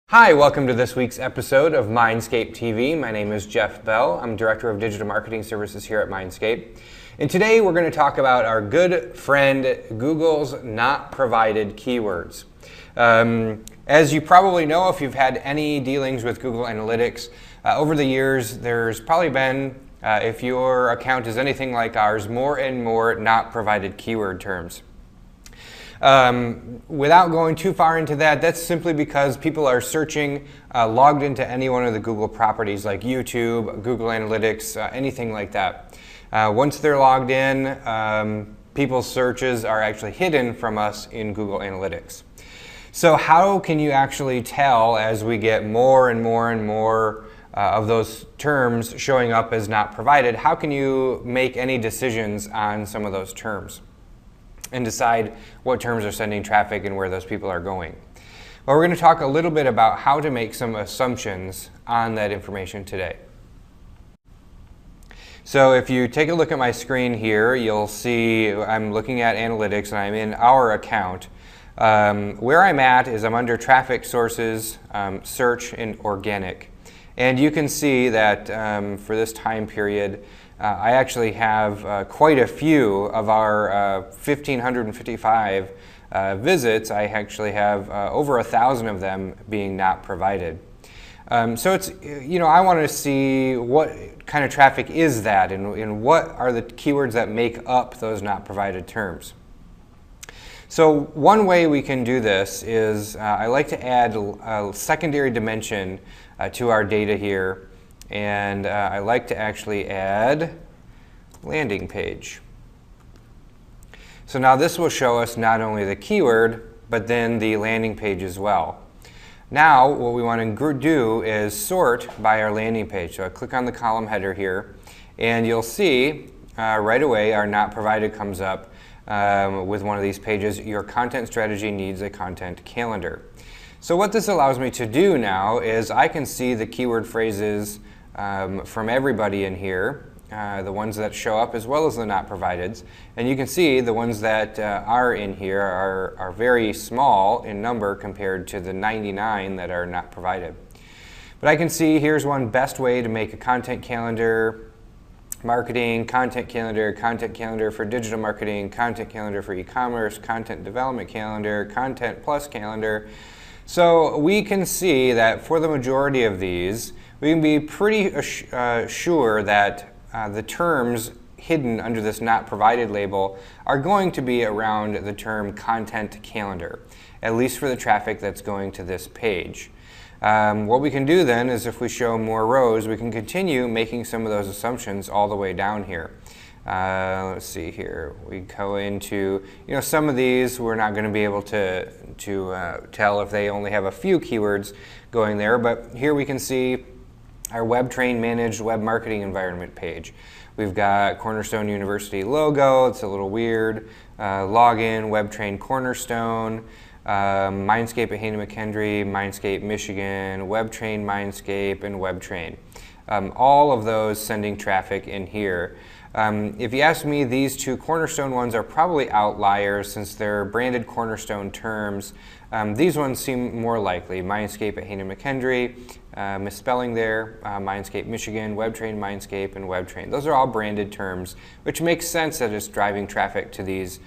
Hi, welcome to this week's episode of MindscapeTV. My name is Jeff Bell. I'm Director of Digital Marketing Services here at Mindscape. And today we're going to talk about our good friend Google's not provided keywords. As you probably know, if you've had any dealings with Google Analytics, over the years there's probably been, if your account is anything like ours, more and more not provided keyword terms. Without going too far into that, that's simply because people are searching logged into any one of the Google properties like YouTube, Google Analytics, anything like that. Once they're logged in, people's searches are actually hidden from us in Google Analytics. So how can you actually tell as we get more and more and more of those terms showing up as not provided? How can you make any decisions on some of those terms and decide what terms are sending traffic and where those people are going? Well, we're going to talk a little bit about how to make some assumptions on that information today. So if you take a look at my screen here, you'll see I'm looking at analytics and I'm in our account. Where I'm at is I'm under traffic sources, search, and organic. And you can see that for this time period, I actually have quite a few of our 1,555 visits. I actually have over 1,000 of them being not provided. So it's, I want to see what kind of traffic is that and what are the keywords that make up those not provided terms. So one way we can do this is I like to add a secondary dimension to our data here. And I like to actually add landing page. So now this will show us not only the keyword, but then the landing page as well. Now what we want to do is sort by our landing page. So I click on the column header here, and you'll see right away our not provided comes up with one of these pages. Your content strategy needs a content calendar. So what this allows me to do now is I can see the keyword phrases from everybody in here, the ones that show up as well as the not provideds. And you can see the ones that are in here are very small in number compared to the 99 that are not provided. But I can see here's one: best way to make a content calendar, marketing, content calendar for digital marketing, content calendar for e-commerce, content development calendar, content plus calendar. So we can see that for the majority of these, we can be pretty sure that the terms hidden under this not provided label are going to be around the term content calendar, at least for the traffic that's going to this page. What we can do then is, if we show more rows, we can continue making some of those assumptions all the way down here. Let's see here. We go into, some of these we're not going to be able to tell if they only have a few keywords going there, but here we can see our WebTrain managed web marketing environment page. We've got Cornerstone University logo. It's a little weird. Login, WebTrain Cornerstone, Mindscape at Hayden McKendree, Mindscape Michigan, WebTrain Mindscape, and WebTrain. All of those sending traffic in here. If you ask me, these two Cornerstone ones are probably outliers since they're branded Cornerstone terms. These ones seem more likely. Mindscape at Hayden McKendree, misspelling there, Mindscape Michigan, WebTrain Mindscape, and WebTrain. Those are all branded terms, which makes sense that it's driving traffic to these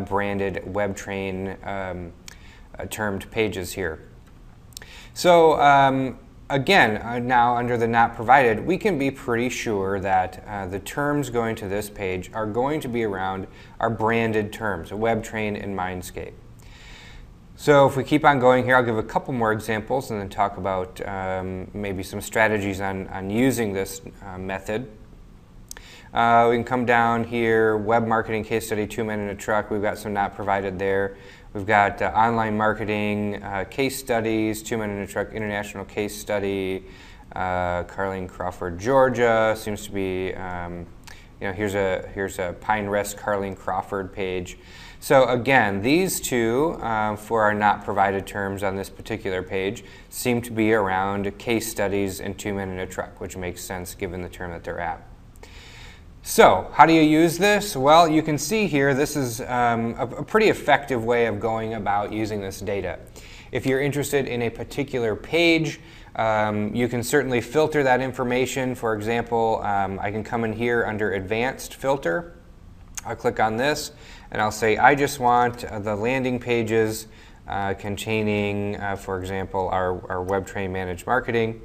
branded WebTrain termed pages here. So again, now under the not provided, we can be pretty sure that the terms going to this page are going to be around our branded terms, WebTrain and Mindscape. So if we keep on going here, I'll give a couple more examples and then talk about maybe some strategies on using this method. We can come down here, web marketing case study, 2 men in a truck. We've got some not provided there. We've got online marketing case studies, 2 men in a truck, international case study, Carlene Crawford, Georgia. Seems to be, here's a Pine Rest Carlene Crawford page. So again, these two for our not provided terms on this particular page seem to be around case studies and 2 men in a truck, which makes sense given the term that they're at. So how do you use this? Well, you can see here this is a pretty effective way of going about using this data. If you're interested in a particular page, you can certainly filter that information. For example, I can come in here under Advanced Filter. I'll click on this and I'll say I just want the landing pages containing, for example, our Web Train Managed Marketing.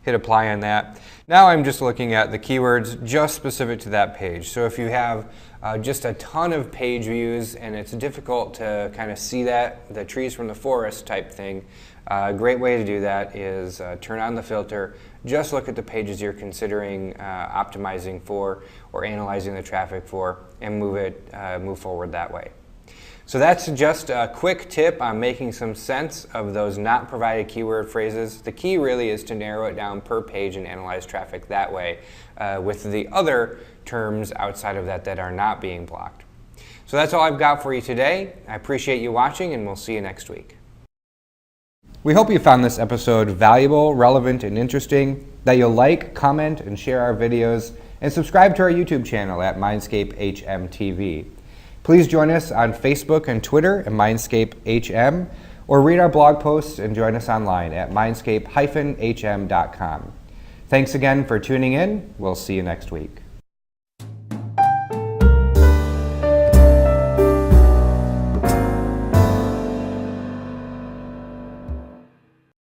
Hit apply on that. Now I'm just looking at the keywords just specific to that page. So if you have just a ton of page views and it's difficult to kind of see the trees from the forest type thing, a great way to do that is turn on the filter, just look at the pages you're considering optimizing for or analyzing the traffic for, and move forward that way. So that's just a quick tip on making some sense of those not provided keyword phrases. The key really is to narrow it down per page and analyze traffic that way with the other terms outside of that that are not being blocked. So that's all I've got for you today. I appreciate you watching, and we'll see you next week. We hope you found this episode valuable, relevant, and interesting, that you'll like, comment, and share our videos, and subscribe to our YouTube channel at MindscapeTV. Please join us on Facebook and Twitter at MindscapeHM, or read our blog posts and join us online at mindscape-hm.com. Thanks again for tuning in. We'll see you next week.